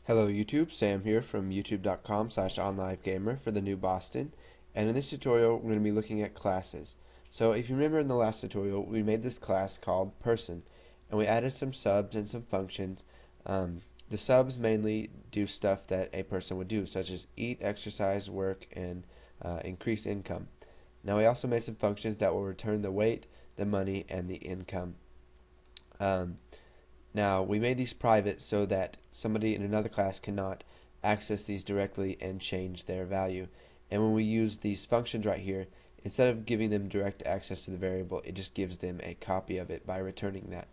Hello YouTube, Sam here from youtube.com/onlivegamer for the new Boston, and in this tutorial we're going to be looking at classes. So if you remember in the last tutorial we made this class called person, and we added some subs and some functions. The subs mainly do stuff that a person would do, such as eat, exercise, work, and increase income. Now we also made some functions that will return the weight, the money, and the income. Um, Now, we made these private so that somebody in another class cannot access these directly and change their value. And when we use these functions right here, instead of giving them direct access to the variable, it just gives them a copy of it by returning that.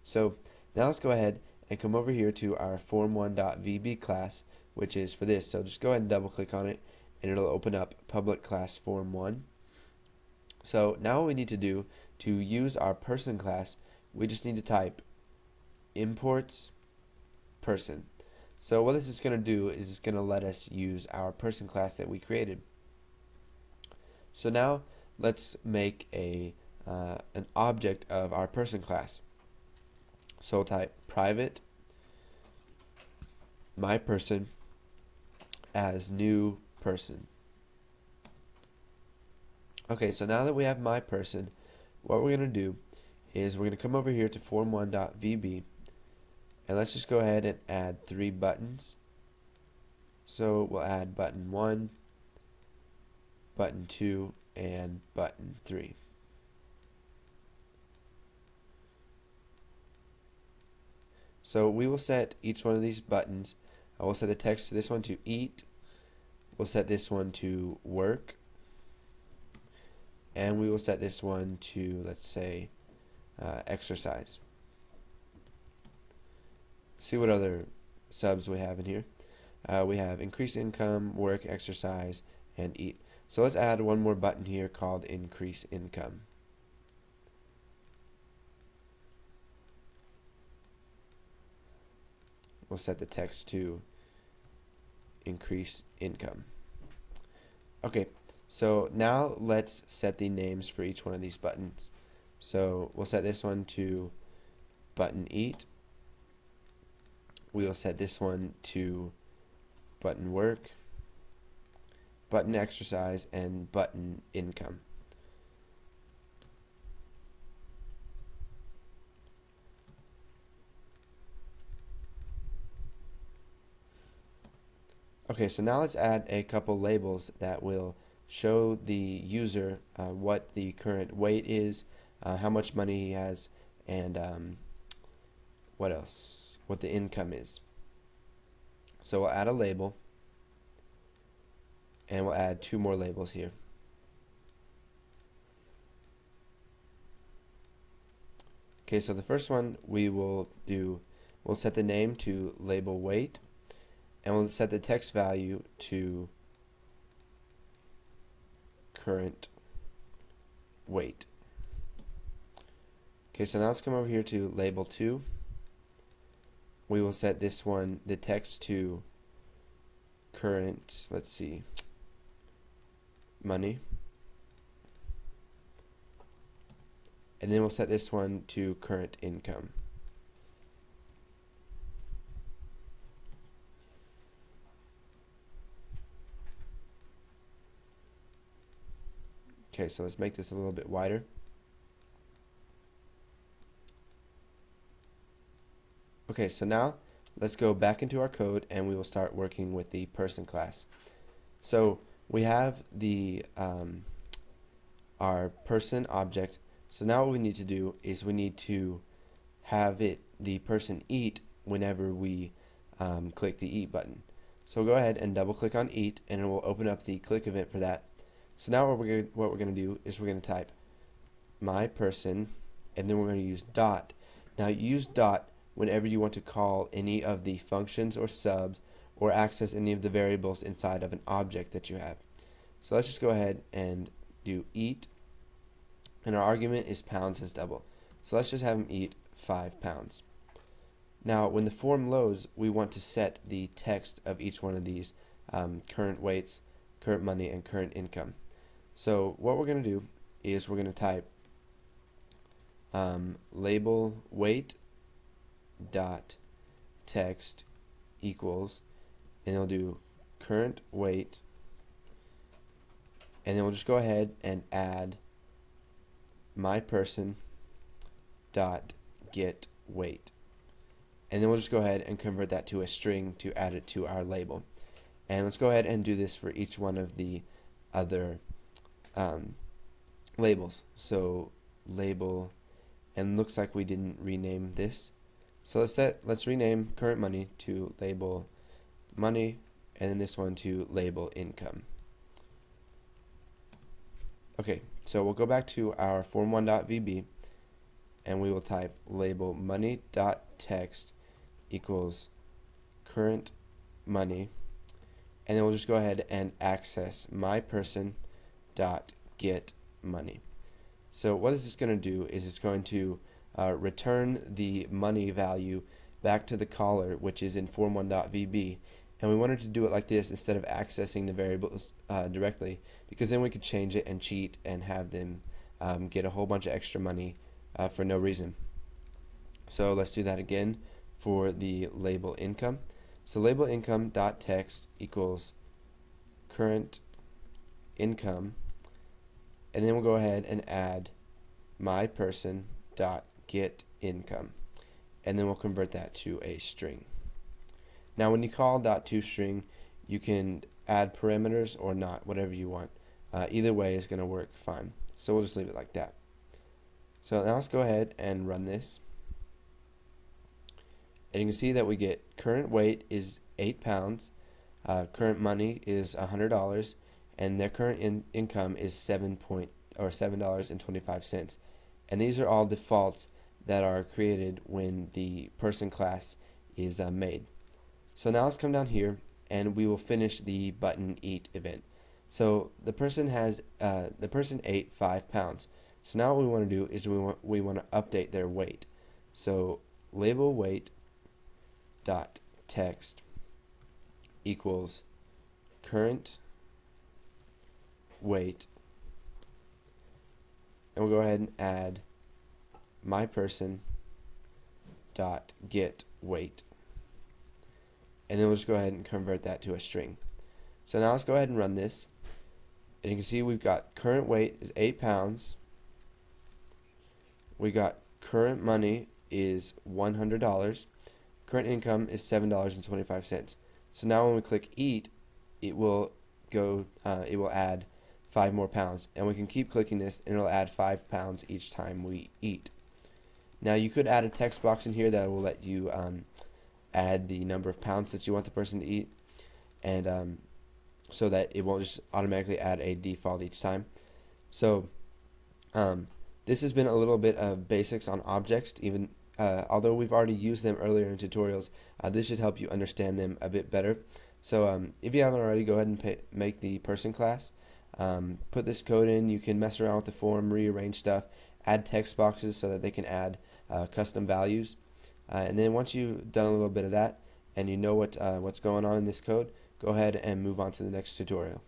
So now let's go ahead and come over here to our form1.vb class, which is for this. So just go ahead and double click on it and it'll open up public class form1. So now what we need to do to use our person class, we just need to type imports person. So what this is going to do is it's going to let us use our person class that we created. So now let's make an object of our person class. So we'll type private my person as new person. Okay, so now that we have my person, what we're going to do is we're going to come over here to form1.vb, and let's just go ahead and add 3 buttons. So we'll add button 1, button 2, and button 3. So we will set each one of these buttons. I will set the text to this one to eat. We'll set this one to work. And we will set this one to, let's say, exercise. See what other subs we have in here. We have increase income, work, exercise, and eat. So let's add one more button here called increase income. We'll set the text to increase income. Okay, so now let's set the names for each one of these buttons. So we'll set this one to button eat. We will set this one to button work, button exercise, and button income. Okay, so now let's add a couple labels that will show the user what the current weight is, how much money he has, and what else? What the income is. So we'll add a label, and we'll add 2 more labels here. Okay, so the first one we'll set the name to label weight, and we'll set the text value to current weight. Okay, so now let's come over here to label 2. We will set this one, the text, to current, let's see, money. And then we'll set this one to current income. Okay, so let's make this a little bit wider. Okay, so now let's go back into our code and we will start working with the person class. So we have the our person object. So now what we need to do is we need to have the person eat whenever we click the eat button. So go ahead and double click on eat, and it will open up the click event for that. So now what we're going to do is we're going to type my person, and then we're going to use dot. Now use dot whenever you want to call any of the functions or subs or access any of the variables inside of an object that you have. So let's just go ahead and do eat, and our argument is pounds as double. So let's just have him eat 5 pounds. Now when the form loads, we want to set the text of each one of these current weights, current money, and current income. So what we're going to do is we're going to type label weight dot text equals, and it'll do current weight, and then we'll just go ahead and add my person dot get weight, and then we'll just go ahead and convert that to a string to add it to our label. And let's go ahead and do this for each one of the other labels. So label, and looks like we didn't rename this, so let's rename current money to label money, and then this one to label income. Okay, so we'll go back to our form1.vb, and we will type label money.text equals current money, and then we'll just go ahead and access my person dot get money. So what this is going to do is it's going to return the money value back to the caller, which is in form1.vb, and we wanted to do it like this instead of accessing the variables directly, because then we could change it and cheat and have them get a whole bunch of extra money for no reason. So let's do that again for the label income. So label income dot text equals current income, and then we'll go ahead and add my person dot get income, and then we'll convert that to a string. Now when you call .toString, you can add parameters or not, whatever you want. Either way is going to work fine, so we'll just leave it like that. So now let's go ahead and run this, and you can see that we get current weight is 8 pounds, current money is $100, and their current income is $7.25, and these are all defaults that are created when the person class is made. So now let's come down here and we will finish the button eat event. So the person ate 5 pounds. So now what we want to do is we want to update their weight. So label weight dot text equals current weight, and we'll go ahead and add my person dot get weight, and then we'll just go ahead and convert that to a string. So now let's go ahead and run this, and you can see we've got current weight is 8 pounds, we got current money is $100, current income is $7.25. So now when we click eat, it will add 5 more pounds, and we can keep clicking this and it'll add 5 pounds each time we eat. Now you could add a text box in here that will let you add the number of pounds that you want the person to eat, and so that it won't just automatically add a default each time. So this has been a little bit of basics on objects. Even although we've already used them earlier in tutorials, this should help you understand them a bit better. So if you haven't already, go ahead and make the person class. Put this code in. You can mess around with the form, rearrange stuff, add text boxes so that they can add custom values. And then once you've done a little bit of that and you know what's going on in this code, go ahead and move on to the next tutorial.